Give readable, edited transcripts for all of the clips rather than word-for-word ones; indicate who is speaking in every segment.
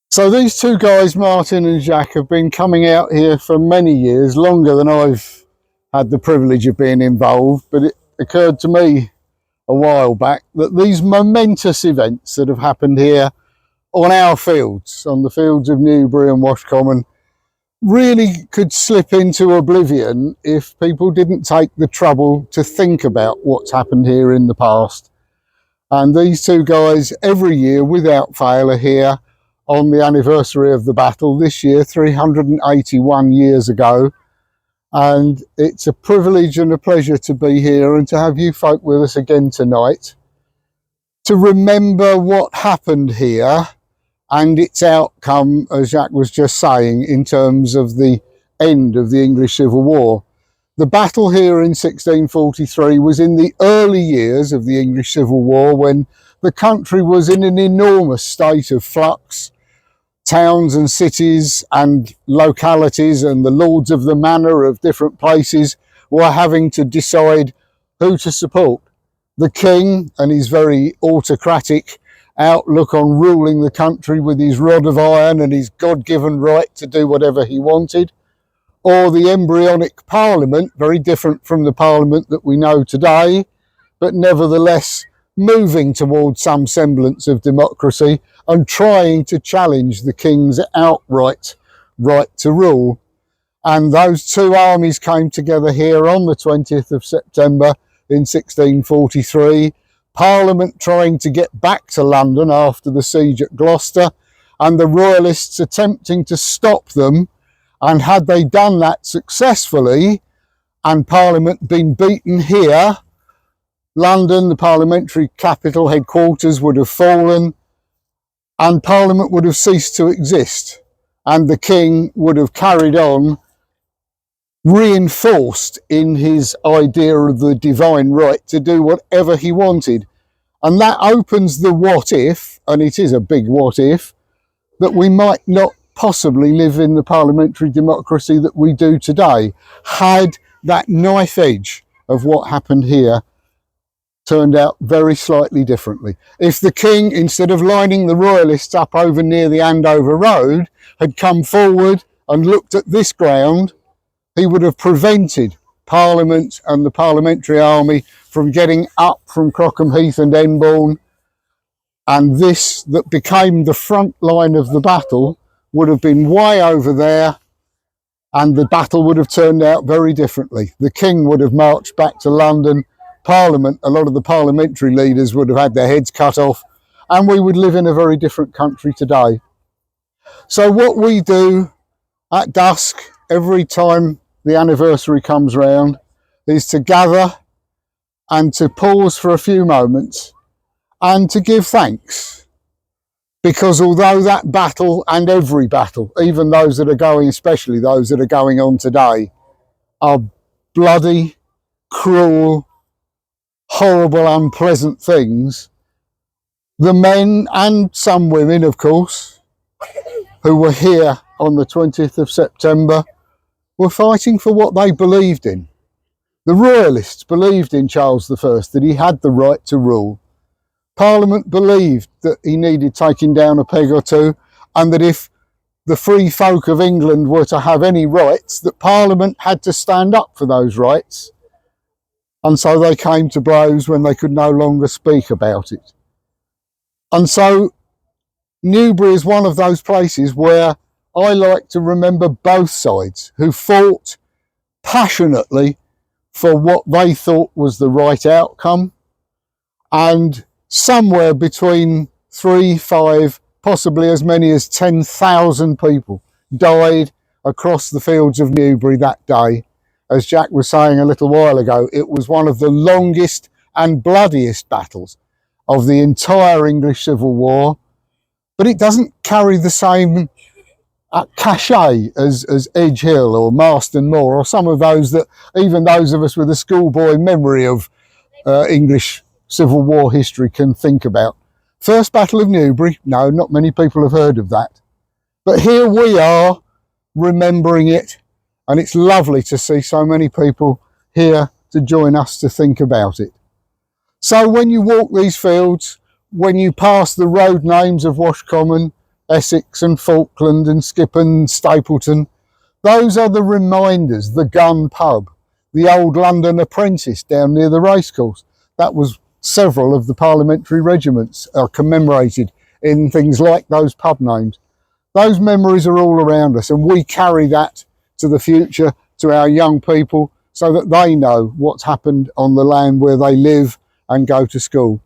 Speaker 1: So these two guys, Martin and Jacques, have been coming out here for many years, longer than I've had the privilege of being involved, but it occurred to me a while back that these momentous events that have happened here on our fields, on the fields of Newbury and Washcommon, really could slip into oblivion if people didn't take the trouble to think about what's happened here in the past. And these two guys, every year without fail, are here on the anniversary of the battle. This year, 381 years ago. And it's a privilege and a pleasure to be here and to have you folk with us again tonight to remember what happened here and its outcome, as Jacques was just saying, in terms of the end of the English Civil War. The battle here in 1643 was in the early years of the English Civil War, when the country was in an enormous state of flux. Towns and cities and localities and the lords of the manor of different places were having to decide who to support. The king and his very autocratic outlook on ruling the country with his rod of iron and his God-given right to do whatever he wanted, or the embryonic parliament, very different from the parliament that we know today, but nevertheless moving towards some semblance of democracy and trying to challenge the king's outright right to rule. And those two armies came together here on the 20th of September in 1643, Parliament trying to get back to London after the siege at Gloucester, and the Royalists attempting to stop them. And had they done that successfully and Parliament been beaten here, London, the parliamentary capital headquarters, would have fallen and Parliament would have ceased to exist, and the king would have carried on, reinforced in his idea of the divine right to do whatever he wanted. And that opens the what if, and it is a big what if, that we might not possibly live in the parliamentary democracy that we do today, had that knife edge of what happened here turned out very slightly differently. If the king, instead of lining the royalists up over near the Andover Road, had come forward and looked at this ground, he would have prevented Parliament and the parliamentary army from getting up from Crockham Heath and Enbourne, and this that became the front line of the battle would have been way over there, and the battle would have turned out very differently. The king would have marched back to London, Parliament, a lot of the parliamentary leaders would have had their heads cut off, and we would live in a very different country today. So what we do at dusk every time the anniversary comes round is to gather and to pause for a few moments and to give thanks. Because although that battle, and every battle, even those that are going, especially those that are going on today, are bloody, cruel, horrible, unpleasant things, the men and some women, of course, who were here on the 20th of September were fighting for what they believed in. The Royalists believed in Charles I, that he had the right to rule. Parliament believed that he needed taking down a peg or two, and that if the free folk of England were to have any rights, that Parliament had to stand up for those rights. And so they came to blows when they could no longer speak about it. And so Newbury is one of those places where I like to remember both sides, who fought passionately for what they thought was the right outcome, and somewhere between 3, 5, possibly as many as 10,000 people died across the fields of Newbury that day. As Jack was saying a little while ago, it was one of the longest and bloodiest battles of the entire English Civil War, but it doesn't carry the same cachet as Edge Hill or Marston Moor or some of those that even those of us with a schoolboy memory of English Civil War history can think about. First Battle of Newbury, no, not many people have heard of that. But here we are remembering it, and it's lovely to see so many people here to join us to think about it. So when you walk these fields, when you pass the road names of Washcommon, Essex and Falkland and Skippon, Stapleton. Those are the reminders. The Gun Pub, the old London Apprentice down near the racecourse. That was several of the parliamentary regiments are commemorated in things like those pub names. Those memories are all around us, and we carry that to the future, to our young people, so that they know what's happened on the land where they live and go to school.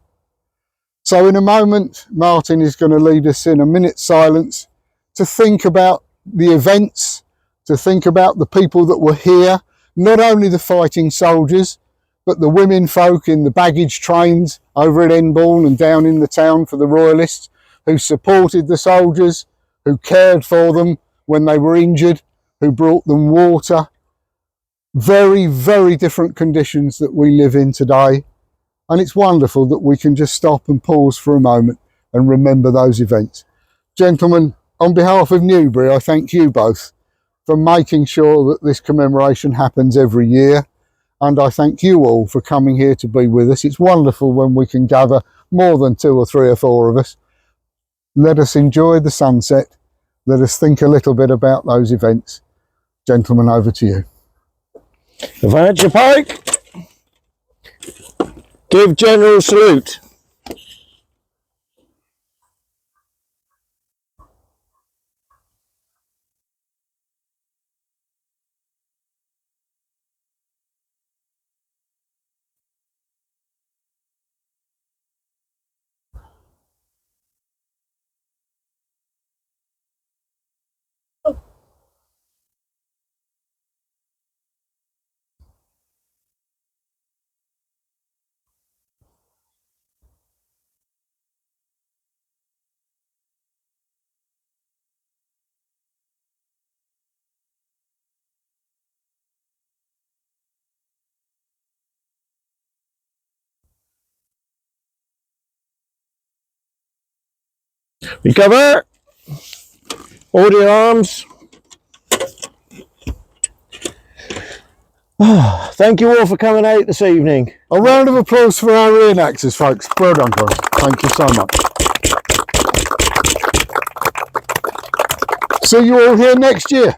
Speaker 1: So in a moment, Martin is going to lead us in a minute's silence to think about the events, to think about the people that were here, not only the fighting soldiers, but the women folk in the baggage trains over at Enbourne and down in the town for the Royalists, who supported the soldiers, who cared for them when they were injured, who brought them water. Very, very different conditions that we live in today. And it's wonderful that we can just stop and pause for a moment and remember those events. Gentlemen, on behalf of Newbury, I thank you both for making sure that this commemoration happens every year. And I thank you all for coming here to be with us. It's wonderful when we can gather more than 2 or 3 or 4 of us. Let us enjoy the sunset. Let us think a little bit about those events. Gentlemen, over to you.
Speaker 2: Advance your pike. Give general salute. Recover. Order your arms. Thank you all for coming out this evening.
Speaker 1: A round of applause for our reenactors, folks. Well done, guys. Thank you so much. See you all here next year.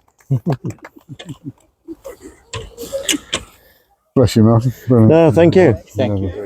Speaker 1: Bless you, Martin.
Speaker 2: No, thank you.
Speaker 3: Thank you.